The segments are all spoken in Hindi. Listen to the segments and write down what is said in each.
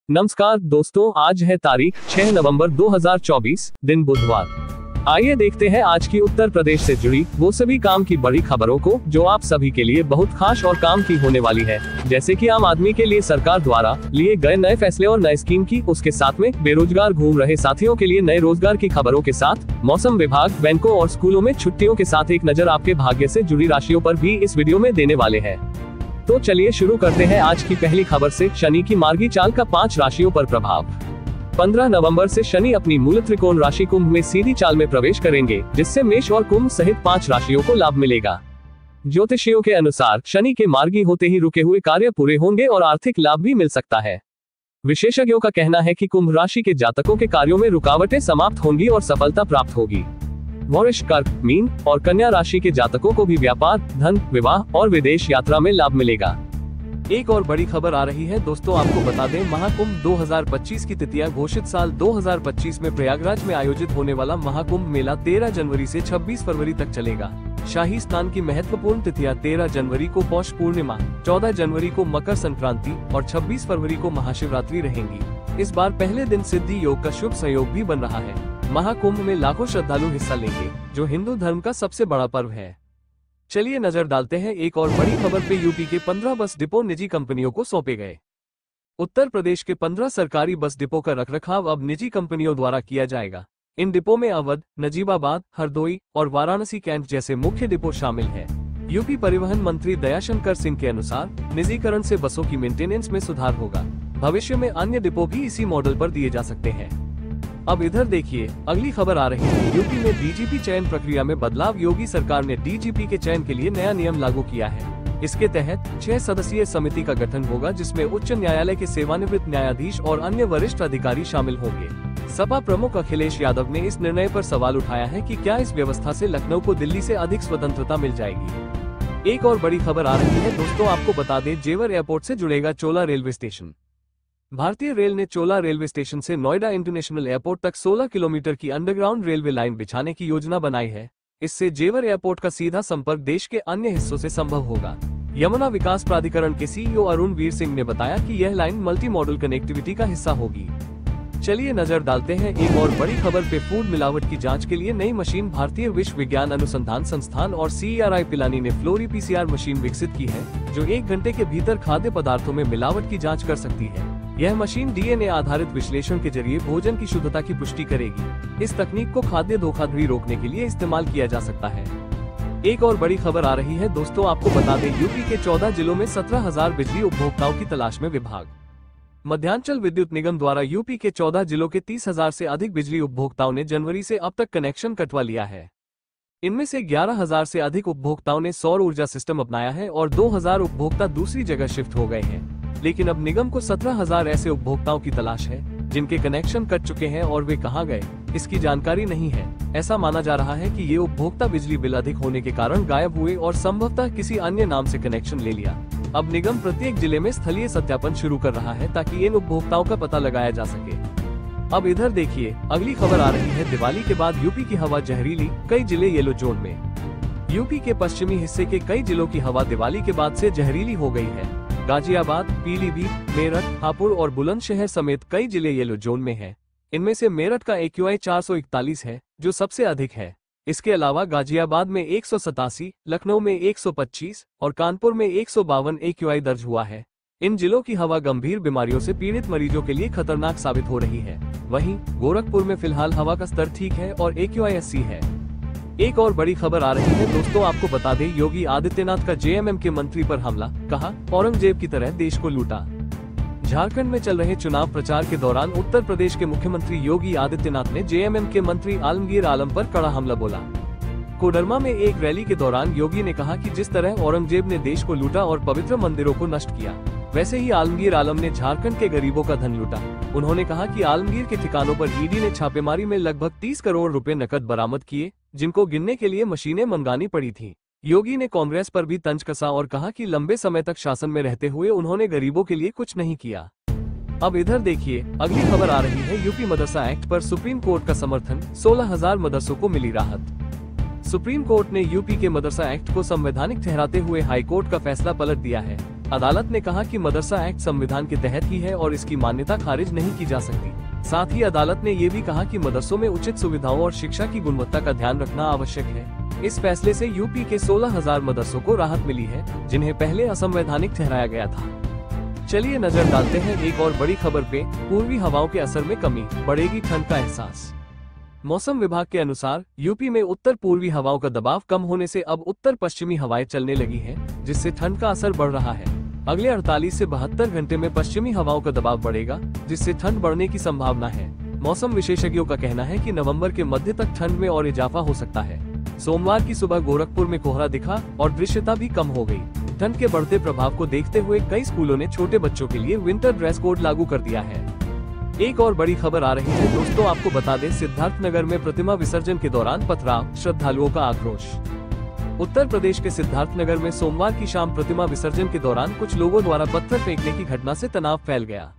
नमस्कार दोस्तों, आज है तारीख 6 नवंबर 2024, दिन बुधवार। आइए देखते हैं आज की उत्तर प्रदेश से जुड़ी वो सभी काम की बड़ी खबरों को जो आप सभी के लिए बहुत खास और काम की होने वाली है। जैसे कि आम आदमी के लिए सरकार द्वारा लिए गए नए फैसले और नए स्कीम की, उसके साथ में बेरोजगार घूम रहे साथियों के लिए नए रोजगार की खबरों के साथ मौसम विभाग, बैंकों और स्कूलों में छुट्टियों के साथ एक नजर आपके भाग्य से जुड़ी राशियों पर भी इस वीडियो में देने वाले हैं। तो चलिए शुरू करते हैं आज की पहली खबर से। शनि की मार्गी चाल का 5 राशियों पर प्रभाव। 15 नवंबर से शनि अपनी मूल त्रिकोण राशि कुंभ में सीधी चाल में प्रवेश करेंगे, जिससे मेष और कुंभ सहित 5 राशियों को लाभ मिलेगा। ज्योतिषियों के अनुसार शनि के मार्गी होते ही रुके हुए कार्य पूरे होंगे और आर्थिक लाभ भी मिल सकता है। विशेषज्ञों का कहना है कि कुंभ राशि के जातकों के कार्यों में रुकावटें समाप्त होंगी और सफलता प्राप्त होगी। वृष, कर्क, मीन और कन्या राशि के जातकों को भी व्यापार, धन, विवाह और विदेश यात्रा में लाभ मिलेगा। एक और बड़ी खबर आ रही है दोस्तों, आपको बता दें, महाकुंभ 2025 की तिथियां घोषित। साल 2025 में प्रयागराज में आयोजित होने वाला महाकुंभ मेला 13 जनवरी से 26 फरवरी तक चलेगा। शाही स्नान की महत्वपूर्ण तिथियां 13 जनवरी को पौष पूर्णिमा, 14 जनवरी को मकर संक्रांति और 26 फरवरी को महाशिवरात्रि रहेंगी। इस बार पहले दिन सिद्धि योग का शुभ संयोग भी बन रहा है। महाकुंभ में लाखों श्रद्धालु हिस्सा लेंगे, जो हिंदू धर्म का सबसे बड़ा पर्व है। चलिए नजर डालते हैं एक और बड़ी खबर पे। यूपी के 15 बस डिपो निजी कंपनियों को सौंपे गए। उत्तर प्रदेश के 15 सरकारी बस डिपो का रखरखाव अब निजी कंपनियों द्वारा किया जाएगा। इन डिपो में अवध, नजीबाबाद, हरदोई और वाराणसी कैंट जैसे मुख्य डिपो शामिल है। यूपी परिवहन मंत्री दयाशंकर सिंह के अनुसार निजीकरण से बसों की मेंटेनेंस में सुधार होगा। भविष्य में अन्य डिपो भी इसी मॉडल पर दिए जा सकते हैं। अब इधर देखिए, अगली खबर आ रही है। यूपी में डीजीपी चयन प्रक्रिया में बदलाव। योगी सरकार ने डीजीपी के चयन के लिए नया नियम लागू किया है। इसके तहत 6 सदस्यीय समिति का गठन होगा, जिसमें उच्च न्यायालय के सेवानिवृत्त न्यायाधीश और अन्य वरिष्ठ अधिकारी शामिल होंगे। सपा प्रमुख अखिलेश यादव ने इस निर्णय पर सवाल उठाया है कि क्या इस व्यवस्था से लखनऊ को दिल्ली से अधिक स्वतंत्रता मिल जाएगी। एक और बड़ी खबर आ रही है दोस्तों, आपको बता दें, जेवर एयरपोर्ट से जुड़ेगा चोला रेलवे स्टेशन। भारतीय रेल ने चोला रेलवे स्टेशन से नोएडा इंटरनेशनल एयरपोर्ट तक 16 किलोमीटर की अंडरग्राउंड रेलवे लाइन बिछाने की योजना बनाई है। इससे जेवर एयरपोर्ट का सीधा संपर्क देश के अन्य हिस्सों से संभव होगा। यमुना विकास प्राधिकरण के सीईओ अरुण वीर सिंह ने बताया कि यह लाइन मल्टी मॉडल कनेक्टिविटी का हिस्सा होगी। चलिए नजर डालते हैं एक और बड़ी खबर पे। फूड मिलावट की जांच के लिए नई मशीन भारतीय विश्व विज्ञान अनुसंधान संस्थान और CRI पिलानी ने फ्लोरी PCR मशीन विकसित की है, जो 1 घंटे के भीतर खाद्य पदार्थों में मिलावट की जांच कर सकती है। यह मशीन DNA आधारित विश्लेषण के जरिए भोजन की शुद्धता की पुष्टि करेगी। इस तकनीक को खाद्य धोखाधड़ी रोकने के लिए इस्तेमाल किया जा सकता है। एक और बड़ी खबर आ रही है दोस्तों, आपको बता दें, यूपी के 14 जिलों में 17,000 बिजली उपभोक्ताओं की तलाश में विभाग। मध्यांचल विद्युत निगम द्वारा यूपी के 14 जिलों के 30,000 से अधिक बिजली उपभोक्ताओं ने जनवरी से अब तक कनेक्शन कटवा लिया है। इनमें से 11,000 से अधिक उपभोक्ताओं ने सौर ऊर्जा सिस्टम अपनाया है और 2,000 उपभोक्ता दूसरी जगह शिफ्ट हो गए हैं। लेकिन अब निगम को 17,000 ऐसे उपभोक्ताओं की तलाश है जिनके कनेक्शन कट चुके हैं और वे कहां गए, इसकी जानकारी नहीं है। ऐसा माना जा रहा है कि ये उपभोक्ता बिजली बिल अधिक होने के कारण गायब हुए और संभवतः किसी अन्य नाम से कनेक्शन ले लिया। अब निगम प्रत्येक जिले में स्थलीय सत्यापन शुरू कर रहा है ताकि इन उपभोक्ताओं का पता लगाया जा सके। अब इधर देखिए, अगली खबर आ रही है। दिवाली के बाद यूपी की हवा जहरीली, कई जिले येलो जोन में। यूपी के पश्चिमी हिस्से के कई जिलों की हवा दिवाली के बाद से जहरीली हो गई है। गाजियाबाद, पीलीभीत, मेरठ, हापुड़ और बुलंदशहर समेत कई जिले येलो जोन में हैं। इनमें से मेरठ का AQI 441 है, जो सबसे अधिक है। इसके अलावा गाजियाबाद में 187, लखनऊ में 125 और कानपुर में 152 AQI दर्ज हुआ है। इन जिलों की हवा गंभीर बीमारियों से पीड़ित मरीजों के लिए खतरनाक साबित हो रही है। वहीं गोरखपुर में फिलहाल हवा का स्तर ठीक है और AQI 80 है। एक और बड़ी खबर आ रही है दोस्तों, आपको बता दें, योगी आदित्यनाथ का JMM के मंत्री पर हमला, कहा औरंगजेब की तरह देश को लूटा। झारखंड में चल रहे चुनाव प्रचार के दौरान उत्तर प्रदेश के मुख्यमंत्री योगी आदित्यनाथ ने JMM के मंत्री आलमगीर आलम पर कड़ा हमला बोला। कोडरमा में एक रैली के दौरान योगी ने कहा कि जिस तरह औरंगजेब ने देश को लूटा और पवित्र मंदिरों को नष्ट किया, वैसे ही आलमगीर आलम ने झारखंड के गरीबों का धन लूटा। उन्होंने कहा कि आलमगीर के ठिकानों पर ईडी ने छापेमारी में लगभग 30 करोड़ रुपए नकद बरामद किए, जिनको गिनने के लिए मशीनें मंगानी पड़ी थी। योगी ने कांग्रेस पर भी तंज कसा और कहा कि लंबे समय तक शासन में रहते हुए उन्होंने गरीबों के लिए कुछ नहीं किया। अब इधर देखिए, अगली खबर आ रही है। यूपी मदरसा एक्ट पर सुप्रीम कोर्ट का समर्थन, 16,000 मदरसों को मिली राहत। सुप्रीम कोर्ट ने यूपी के मदरसा एक्ट को संवैधानिक ठहराते हुए हाई कोर्ट का फैसला पलट दिया है। अदालत ने कहा कि मदरसा एक्ट संविधान के तहत ही है और इसकी मान्यता खारिज नहीं की जा सकती। साथ ही अदालत ने ये भी कहा कि मदरसों में उचित सुविधाओं और शिक्षा की गुणवत्ता का ध्यान रखना आवश्यक है। इस फैसले से यूपी के 16,000 मदरसों को राहत मिली है, जिन्हें पहले असंवैधानिक ठहराया गया था। चलिए नजर डालते हैं एक और बड़ी खबर पे। पूर्वी हवाओं के असर में कमी, बढ़ेगी ठंड का एहसास। मौसम विभाग के अनुसार यूपी में उत्तर पूर्वी हवाओं का दबाव कम होने से अब उत्तर पश्चिमी हवाएं चलने लगी हैं, जिससे ठंड का असर बढ़ रहा है। अगले 48 से 72 घंटे में पश्चिमी हवाओं का दबाव बढ़ेगा, जिससे ठंड बढ़ने की संभावना है। मौसम विशेषज्ञों का कहना है कि नवंबर के मध्य तक ठंड में और इजाफा हो सकता है। सोमवार की सुबह गोरखपुर में कोहरा दिखा और दृश्यता भी कम हो गई। ठंड के बढ़ते प्रभाव को देखते हुए कई स्कूलों ने छोटे बच्चों के लिए विंटर ड्रेस कोड लागू कर दिया है। एक और बड़ी खबर आ रही है दोस्तों, आपको बता दें, सिद्धार्थनगर में प्रतिमा विसर्जन के दौरान पथराव, श्रद्धालुओं का आक्रोश। उत्तर प्रदेश के सिद्धार्थनगर में सोमवार की शाम प्रतिमा विसर्जन के दौरान कुछ लोगों द्वारा पत्थर फेंकने की घटना से तनाव फैल गया।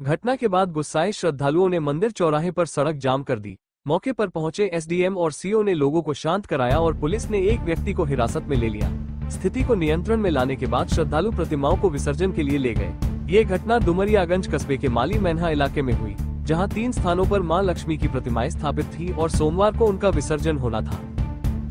घटना के बाद गुस्साए श्रद्धालुओं ने मंदिर चौराहे पर सड़क जाम कर दी। मौके पर पहुंचे एसडीएम और सीओ ने लोगों को शांत कराया और पुलिस ने एक व्यक्ति को हिरासत में ले लिया। स्थिति को नियंत्रण में लाने के बाद श्रद्धालु प्रतिमाओं को विसर्जन के लिए ले गए। ये घटना डुमरियागंज कस्बे के माली मैन्हा इलाके में हुई, जहां 3 स्थानों पर मां लक्ष्मी की प्रतिमाएं स्थापित थी और सोमवार को उनका विसर्जन होना था।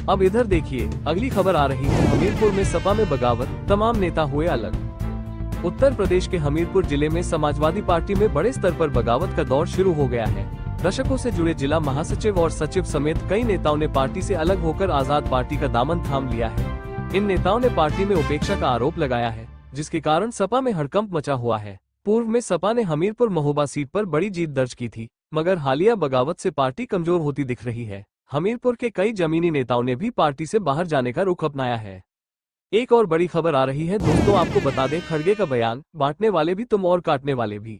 अब इधर देखिए, अगली खबर आ रही है हमीरपुर में सपा में बगावत, तमाम नेता हुए अलग। उत्तर प्रदेश के हमीरपुर जिले में समाजवादी पार्टी में बड़े स्तर पर बगावत का दौर शुरू हो गया है। दशकों से जुड़े जिला महासचिव और सचिव समेत कई नेताओं ने पार्टी से अलग होकर आजाद पार्टी का दामन थाम लिया है। इन नेताओं ने पार्टी में उपेक्षा का आरोप लगाया है, जिसके कारण सपा में हड़कंप मचा हुआ है। पूर्व में सपा ने हमीरपुर महोबा सीट पर बड़ी जीत दर्ज की थी, मगर हालिया बगावत से पार्टी कमजोर होती दिख रही है। हमीरपुर के कई जमीनी नेताओं ने भी पार्टी से बाहर जाने का रुख अपनाया है। एक और बड़ी खबर आ रही है दोस्तों, आपको बता दें, खड़गे का बयान, बांटने वाले भी तुम और काटने वाले भी।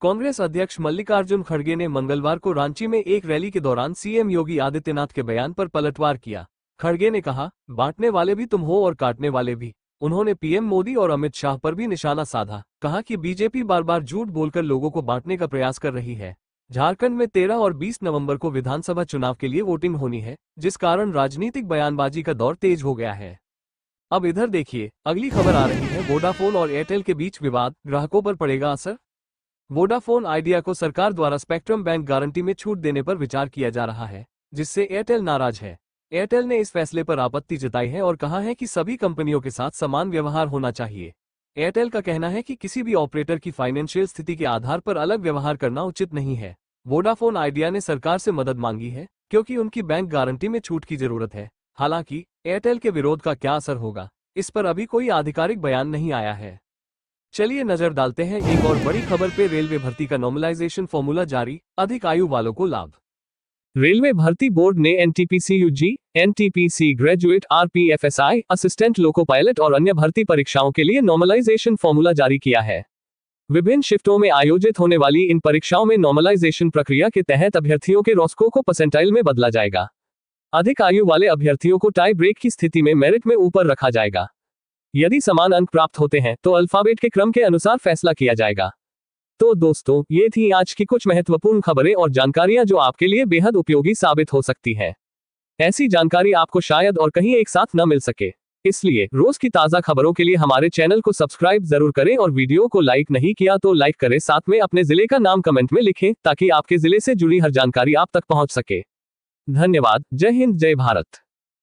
कांग्रेस अध्यक्ष मल्लिकार्जुन खड़गे ने मंगलवार को रांची में एक रैली के दौरान सीएम योगी आदित्यनाथ के बयान पर पलटवार किया। खड़गे ने कहा, बांटने वाले भी तुम हो और काटने वाले भी। उन्होंने पीएम मोदी और अमित शाह पर भी निशाना साधा। कहा कि बीजेपी बार बार झूठ बोलकर लोगों को बांटने का प्रयास कर रही है। झारखंड में 13 और 20 नवंबर को विधानसभा चुनाव के लिए वोटिंग होनी है, जिस कारण राजनीतिक बयानबाजी का दौर तेज हो गया है। अब इधर देखिए, अगली खबर आ रही है वोडाफोन और एयरटेल के बीच विवाद, ग्राहकों पर पड़ेगा असर। वोडाफोन आइडिया को सरकार द्वारा स्पेक्ट्रम बैंक गारंटी में छूट देने पर विचार किया जा रहा है, जिससे एयरटेल नाराज है। एयरटेल ने इस फैसले पर आपत्ति जताई है और कहा है कि सभी कंपनियों के साथ समान व्यवहार होना चाहिए। एयरटेल का कहना है कि किसी भी ऑपरेटर की फाइनेंशियल स्थिति के आधार पर अलग व्यवहार करना उचित नहीं है। वोडाफोन आइडिया ने सरकार से मदद मांगी है, क्योंकि उनकी बैंक गारंटी में छूट की जरूरत है। हालांकि एयरटेल के विरोध का क्या असर होगा, इस पर अभी कोई आधिकारिक बयान नहीं आया है। चलिए नजर डालते हैं एक और बड़ी खबर पे। रेलवे भर्ती का नॉर्मलाइजेशन फॉर्मूला जारी, अधिक आयु वालों को लाभ। रेलवे भर्ती बोर्ड ने NTPC UG, NTPC graduate, RPF SI, assistant loco pilot और अन्य भर्ती परीक्षाओं के लिए नॉर्मलाइजेशन फॉर्मूला जारी किया है। विभिन्न शिफ्टों में आयोजित होने वाली इन परीक्षाओं में नॉर्मलाइजेशन प्रक्रिया के तहत अभ्यर्थियों के रॉस्को को परसेंटाइल में बदला जाएगा। अधिक आयु वाले अभ्यर्थियों को टाई ब्रेक की स्थिति में मेरिट में ऊपर रखा जाएगा। यदि समान अंक प्राप्त होते हैं तो अल्फाबेट के क्रम के अनुसार फैसला किया जाएगा। तो दोस्तों, ये थी आज की कुछ महत्वपूर्ण खबरें और जानकारियां जो आपके लिए बेहद उपयोगी साबित हो सकती है। ऐसी जानकारी आपको शायद और कहीं एक साथ न मिल सके, इसलिए रोज की ताजा खबरों के लिए हमारे चैनल को सब्सक्राइब जरूर करें और वीडियो को लाइक नहीं किया तो लाइक करें। साथ में अपने जिले का नाम कमेंट में लिखें, ताकि आपके जिले से जुड़ी हर जानकारी आप तक पहुंच सके। धन्यवाद। जय हिंद, जय भारत।